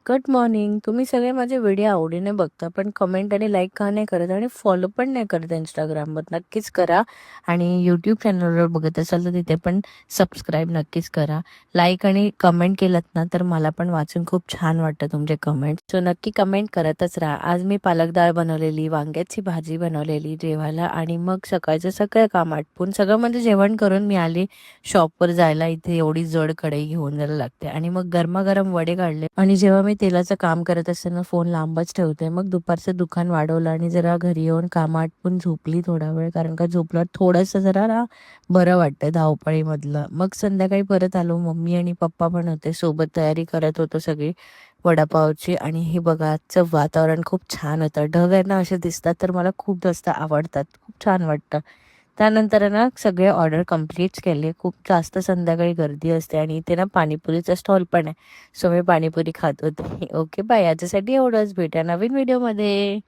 Good morning. तुम्ही सगळे माझे व्हिडिओ आवडीने बघता, पण कमेंट आणि लाईक का नाही करत आणि फॉलो पण नाही करत इंस्टाग्रामवर. नक्कीच करा. आणि यूट्यूब चॅनलवर बघत असाल तर तिथे पण सबस्क्राईब नक्कीच करा. लाईक आणि कमेंट केलं ना तर मला पण वाचून खूप छान वाटतं तुमचे कमेंट. सो नक्की कमेंट करतच राहा. आज मी पालक डाळ बनवलेली, वांग्याची भाजी बनवलेली जेवायला आणि मग सकाळचं सगळं काम आटपून सगळं म्हणजे जेवण करून मी आली शॉपवर जायला. इथे एवढी जड कढई घेऊन जायला लागते आणि मग गरमागरम वडे काढले आणि जेव्हा मी तेलाचं काम करत असताना फोन लांबच ठेवते. मग दुपारचं दुकान वाढवलं आणि जरा घरी येऊन काम आटपून झोपली थोडा वेळ, कारण का झोपल्यावर थोडंसं जरा ना बरं वाटतं धावपळीमधलं. मग संध्याकाळी परत आलो. मम्मी आणि पप्पा पण होते सोबत, तयारी करत होतो सगळी वडापावची. आणि हे बघा आजचं वातावरण खूप छान होतं. ढग आहे ना असे दिसतात तर मला खूप जास्त आवडतात, खूप छान वाटतं. त्यानंतर ना सगळे ऑर्डर कंप्लीट केले. खूप जास्त संध्याकाळी गर्दी असते आणि इथे ना पाणीपुरीचा स्टॉल पण आहे. सो मी पाणीपुरी खात होते. Okay bye. याच्यासाठी एवढंच. भेटूया नवीन व्हिडिओमध्ये.